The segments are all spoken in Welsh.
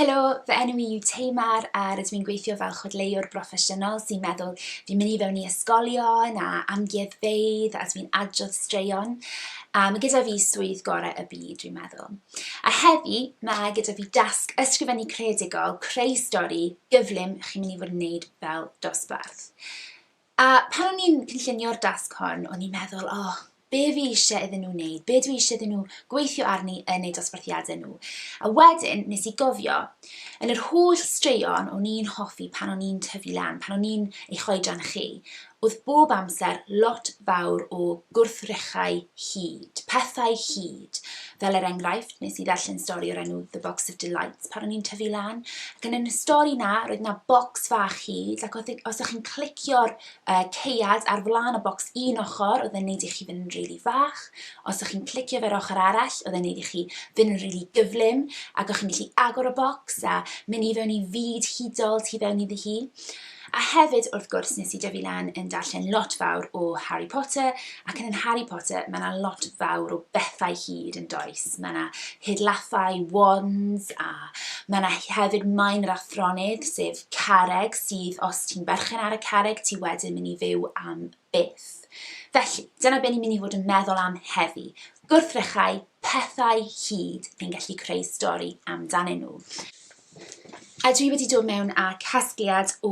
Helo, fy enw i yw Tamar a rydw i'n gweithio fel chwedleiwr broffesiynol sy'n meddwl fi'n mynd i fewn i ysgolion a amgueddfeydd a dwi'n adrodd straeon. Mae gyda fi swydd gorau y byd, dwi'n meddwl. A heddi, mae gyda fi dasg ysgrifennu creadigol, creu stori, gyflym chi'n mynd i fod yn wneud fel dosbarth. A pan o'n i'n cynllunio'r dasg hon, o'n i'n meddwl, be fi eisiau iddyn nhw wneud, be dwi eisiau iddyn nhw gweithio arni yn eu dosbarthiadau nhw. A wedyn, nes i gofio, yn yr holl straeon o'n i'n hoffi pan o'n i'n tyfu lan, pan o'n i'n eich oedran chi, oedd bob amser lot fawr o gwrthrychau hyd, pethau hyd. Fel enghraifft, nes i ddarllen stori o'r enw The Box of Delights pan o'n i'n tyfu lan. Ac yn y stori na, roedd yna bocs fach hyd, ac os ych chi'n clicio'r ceuad ar flaen y bocs un ochr, oedd e'n neud i chi fynd yn rili fach. Os ych chi'n clicio fe'r ochr arall, oedd e'n neud i chi fynd yn rili gyflym, ac o'ch chi'n gallu agor y bocs a mynd i fewn i fyd hudol tu fewn iddi hi. A hefyd, wrth gwrs, nes i dyfu lan yn darllen lot fawr o Harry Potter, ac yn Harry Potter, mae yna lot fawr o bethau hyd yn does. Mae yna hydlathau, wands, a mae yna hefyd maen yr athronydd, sef carreg, sydd os ti'n berchen ar y carreg, ti wedyn mynd i fyw am byth. Felly, dyna be ni'n mynd i fod yn meddwl am heddi. Gwrthrychau, pethau hyd, ni'n gallu creu stori amdanyn nhw. A dwi wedi dod mewn â casgliad o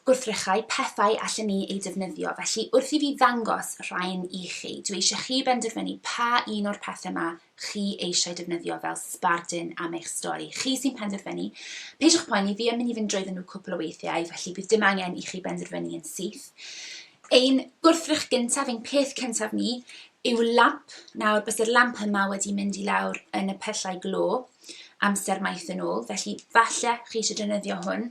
gwrthrychau, pethau allan ni ei defnyddio. Felly, wrth i fi ddangos rhain i chi, dwi eisiau chi benderfynu pa un o'r pethau yma chi eisiau defnyddio fel sbardun am eich stori. Chi sy'n penderfynu. Peidiwch poeni, fi yn mynd i fynd drwyddyn nhw cwpl o weithiau, felly bydd dim angen i chi benderfynu yn syth. Ein gwrthrych gyntaf, ein peth cyntaf ni, yw lamp. Nawr, bys yr lamp yma wedi mynd i lawr yn y pellau glo amser maith yn ôl, felly falle chi eisiau defnyddio hwn.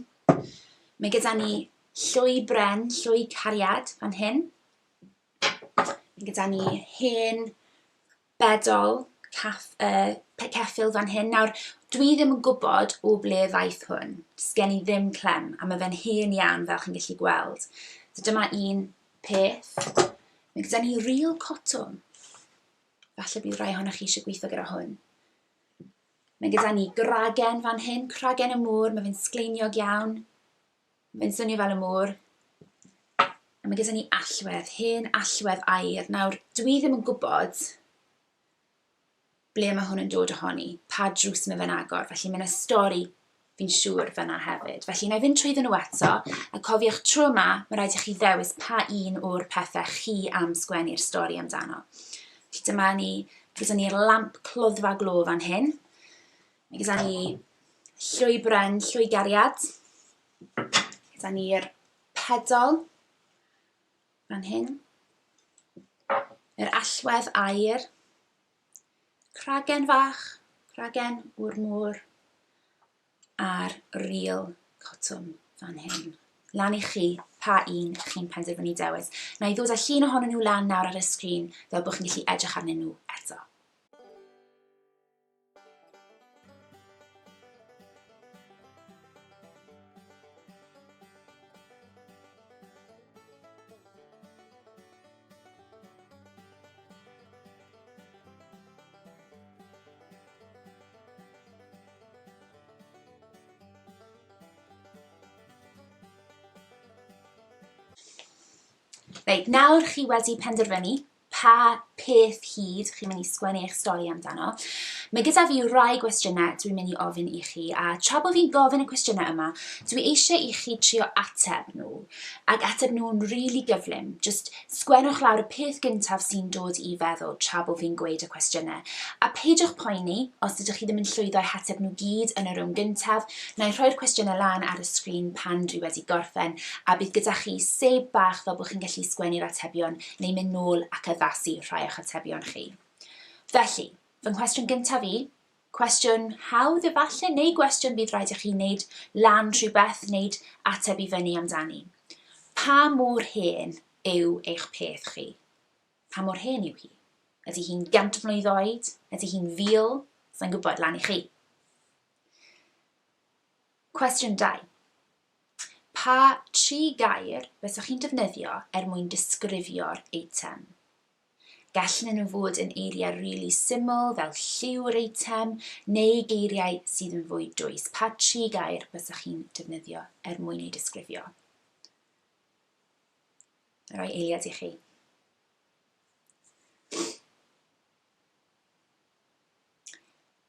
Mae gyda ni llwy bren, llwy cariad fan hyn. Mae gyda ni hen bedol ceffyl fan hyn. Nawr, dwi ddim yn gwybod o ble ddaeth hwn. Sgen i ddim clem, a mae fe'n hen iawn fel chi'n gallu gweld. So dyma un peth. Mae gyda ni rîl cotwm. Falle bydd rai ohonoch chi eisiau gweithio gyda hwn. Mae gyda ni gragen fan hyn, cragen y môr, mae fe'n sgleiniog iawn. Mae'n swnio fel y môr. A mae gyda ni allwedd, hen allwedd aur. Nawr, dwi ddim yn gwybod ble mae hwn yn dod ohoni, pa drws mae fe'n agor. Felly mae yna stori fi'n siŵr fyna hefyd. Felly, na i fynd trwyddyn nhw eto, a cofiwch tro yma, mae rhaid i chi ddewis pa un o'r pethau chi am sgwennu'r stori amdano. Felly dyma ni, gyda ni'r lamp cloddfa glo fan hyn. Mae gyda ni llwy bren, llwy gariad. Gyda ni'r pedol fan hyn. Yr allwedd aur. Cragen fach, cragen o'r môr. A'r rîl cotwm fan hyn. Lan i chi pa un chi'n penderfynu dewis. Na i ddod â llun ohonyn nhw lan nawr ar y sgrin fel bod chi'n gallu edrych arnyn nhw eto. Reit, nawr chi wedi penderfynu pa peth hyd chi'n mynd i sgwennu eich stori amdano. Mae gyda fi rai gwestiynau dwi'n mynd i ofyn i chi, a tra bod fi'n gofyn y cwestiynau yma, dwi eisiau i chi trio ateb nhw, ac ateb nhw'n rili gyflym. Just sgwennwch lawr y peth gyntaf sy'n dod i feddwl tra bod fi'n gweud y cwestiynau. A peidiwch poeni, os ydych chi ddim yn llwyddo i ateb nhw gyd yn y rownd gyntaf, na i rhoi'r cwestiynau lan ar y sgrin pan dwi wedi gorffen, a bydd gyda chi seb bach fel bod chi'n gallu sgwennu'r atebion, neu mynd nôl ac addasu rhai o'ch atebion chi. Felly, fy nghwestiwn gyntaf i, cwestiwn hawdd efallai, neu gwestiwn bydd rhaid i chi wneud lan rhywbeth, wneud ateb i fyny amdani. Pa mor hen yw eich peth chi? Pa mor hen yw hi? Ydy hi'n 100 mlwydd oed? Ydy hi'n 1000? Sa'n gwybod, lan i chi. Cwestiwn 2. Pa 3 gair bysach chi'n defnyddio mwyn disgrifio'r eitem? Gallen nhw fod yn eiriau rili syml fel lliw'r eitem neu geiriau sydd yn fwy dwys. Pa 3 gair bysach chi'n defnyddio mwyn ei disgrifio? Rhoi eiliad i chi.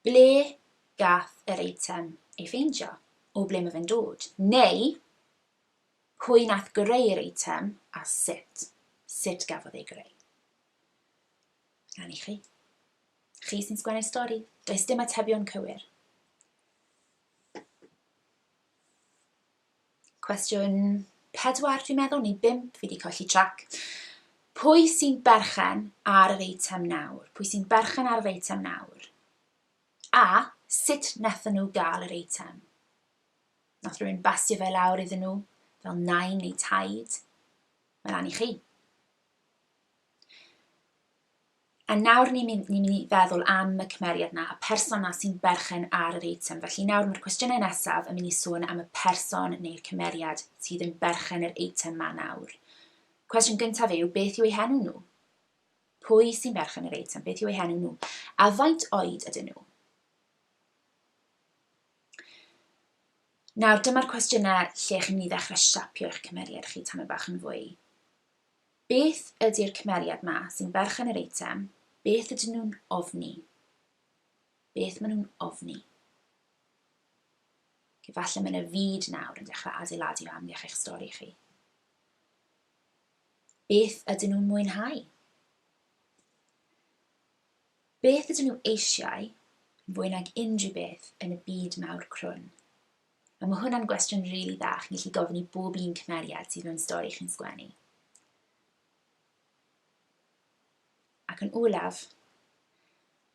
Ble gath yr eitem ei ffeindio? O ble mae fe'n dod? Neu, pwy nath greu'r eitem a sut? Sut gafodd ei greu? Gan i chi. Chi sy'n sgwennu'r stori. Does dim atebion cywir. Cwestiwn 4 dwi'n meddwl, neu 5, fi wedi colli trac. Pwy sy'n berchen ar yr eitem nawr? Pwy sy'n berchen ar yr eitem nawr? A sut nathon nhw gael yr eitem? Nath rhywun basio fe lawr iddyn nhw, fel nain neu taid? Mae lan i chi. A nawr ni'n mynd i feddwl am y cymeriad na, y person na sy'n berchen ar yr eitem. Felly nawr mae'r cwestiynau nesaf yn mynd i sôn am y person neu'r cymeriad sydd yn berchen yr eitem ma nawr. Cwestiwn gyntaf yw, beth yw eu henw nhw? Pwy sy'n berchen yr eitem? Beth yw eu henw nhw? A faint oed ydyn nhw? Nawr, dyma'r cwestiynau lle chi'n mynd i ddechrau siapio eich cymeriad chi tamed bach yn fwy. Beth ydy'r cymeriad ma sy'n berchen yr eitem? Beth ydyn nhw'n ofni? Beth maen nhw'n ofni? Falle mae'n y fyd nawr yn dechrau adeiladu o amgylch eich stori chi. Beth ydyn nhw'n mwynhau? Beth ydyn nhw eisiau fwy nag unrhyw beth yn y byd mawr crwn? A mae hwnna'n gwestiwn rili dda chi'n gallu gofyn i bob un cymeriad sydd mewn stori chi'n sgwennu. Ac yn olaf,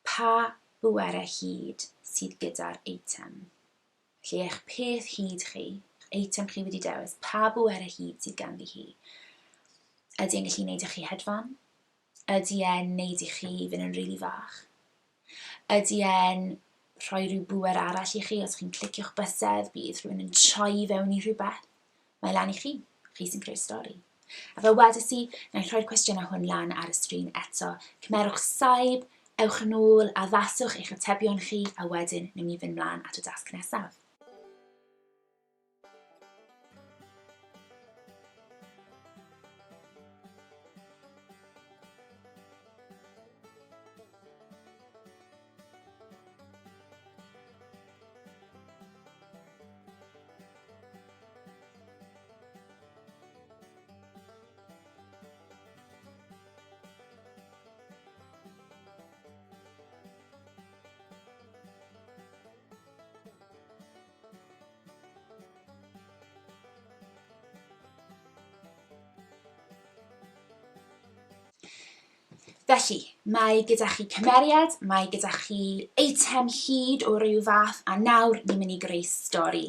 pa bwerau hyd sydd gyda'r eitem? Felly eich peth hyd chi, eich eitem chi wedi dewis, pa bwerau hyd sydd ganddi hi? Ydy e'n gallu gwneud i chi hedfan? Ydy e'n gwneud i chi fynd yn rili fach? Ydy e'n rhoi rhyw bwer arall i chi os chi'n clicio'ch bysedd, bydd rhywun yn troi fewn i rhywbeth? Mae lan i chi sy'n creu'r stori. A fel wedes i, na i rhoi'r cwestiynau hwn lan ar y sgrin eto. Cymerwch saib, ewch yn ôl, addaswch eich atebion chi, a wedyn newn ni fynd mlaen at y dasg nesaf. Felly, mae gyda chi cymeriad, mae gyda chi eitem hyd o ryw fath, a nawr ni'n mynd i greu stori.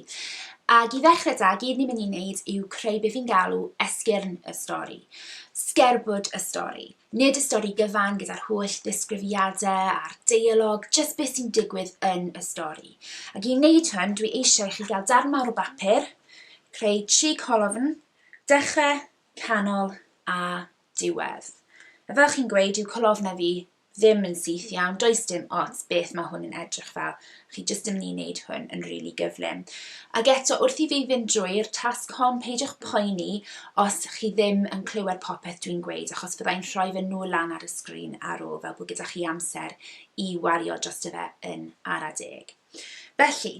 Ac i ddechrau da, gyd ni'n mynd i wneud yw creu beth fi'n galw esgyrn y stori. Sgerbwd y stori. Nid y stori gyfan gyda'r holl ddisgrifiadau a'r deialog, jyst beth sy'n digwydd yn y stori. Ac i wneud hwn, dwi eisiau chi gael darn mawr o bapur, creu 3 colofn, dechrau, canol a diwedd. A fel chi'n gweud, yw colofnau fi ddim yn syth iawn, does dim ots beth mae hwn yn edrych fel. Chi jyst yn mynd i wneud hwn yn rili gyflym. Ac eto, wrth i fi fynd drwy'r tasg hon, peidiwch poeni os chi ddim yn clywed popeth dwi'n gweud, achos byddai'n rhoi fe nôl lan ar y sgrin ar ôl, fel bod gyda chi amser i wario drosto fe yn ara deg. Felly,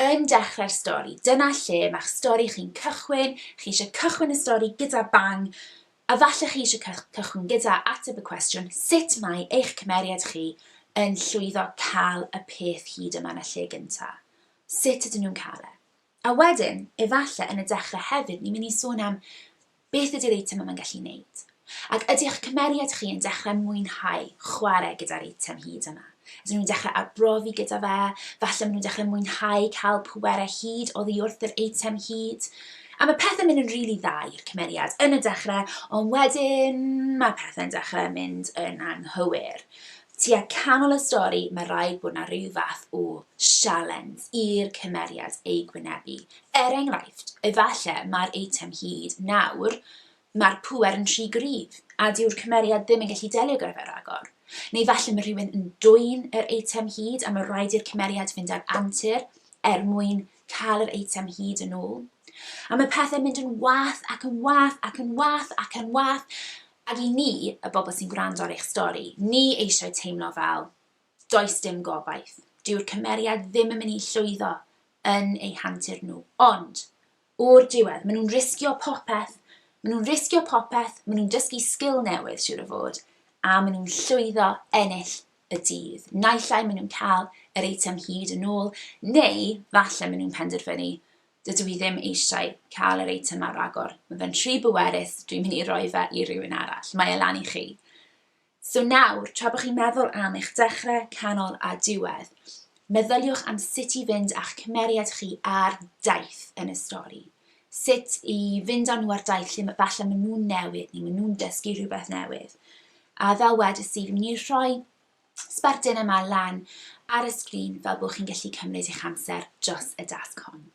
yn dechrau'r stori, dyna lle mae'ch stori chi'n cychwyn, chi eisiau cychwyn y stori gyda bang, a falle chi eisiau cychwyn gyda ateb y cwestiwn sut mae eich cymeriad chi yn llwyddo cael y peth hyd yma yn y lle gyntaf. Sut ydyn nhw'n cael e? A wedyn, efallai yn y dechrau hefyd, ni'n mynd i sôn am beth ydy'r eitem yma'n gallu wneud. Ac ydy eich cymeriad chi yn dechrau mwynhau chwarae gyda'r eitem hyd yma? Ydyn nhw'n dechrau arbrofi gyda fe? Falle maen nhw'n dechrau mwynhau cael pwerau hyd oddi wrth yr eitem hyd? A mae pethau'n mynd yn rili dda i'r cymeriad yn y dechrau, ond wedyn mae pethau'n dechrau mynd yn anghywir. Tua canol y stori, mae rhaid bod yna rhyw fath o sialens i'r cymeriad ei gwynebu. Enghraifft, efallai mae'r eitem hyd nawr mae'r pŵer yn rhy gryf, a dyw'r cymeriad ddim yn gallu delio gyda'r agor. Neu falle mae rhywun yn dwyn yr eitem hyd a mae rhaid i'r cymeriad fynd ar antur mwyn cael yr eitem hyd yn ôl. A mae pethau'n mynd yn wath ac yn wath ac yn wath ac yn wath. Ac i ni, y bobl sy'n gwrando ar eich stori, ni eisiau teimlo fel does dim gobaith. Dyw'r cymeriad ddim yn mynd i llwyddo yn eu hantur nhw. Ond, o'r diwedd, maen nhw'n risgio popeth. Maen nhw'n dysgu sgil newydd, siŵr o fod, a maen nhw'n llwyddo ennill y dydd. Naill ai maen nhw'n cael yr eitem hyd yn ôl, neu falle maen nhw'n penderfynu, dydw i ddim eisiau cael yr eitem ar agor. Mae fe'n rhy bwerus, dwi'n mynd i roi fe i rywun arall. Mae e lan i chi. So nawr, tra bod chi'n meddwl am eich dechrau, canol a diwedd, meddyliwch am sut i fynd a'ch cymeriad chi ar daith yn y stori. Sut i fynd â nhw ar daith lle falle maen nhw'n newid neu maen nhw'n dysgu rhywbeth newydd. A fel wedys i, fi'n mynd i rhoi sbartyn yma lan ar y sgrin fel bod chi'n gallu cymryd eich amser dros y dasg hon.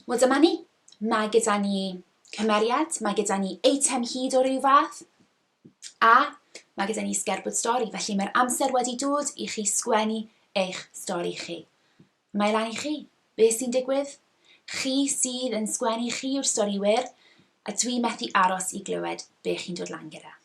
Wel dyma ni. Mae gyda ni cymeriad, mae gyda ni eitem hyd o ryw fath, a mae gyda ni sgerbwd stori. Felly mae'r amser wedi dod i chi sgwennu eich stori chi. Mae lan i chi. Be sy'n digwydd? Chi sydd yn sgwennu chi yw'r storiwyr, a dwi methu aros i glywed be chi'n dod lan gyda.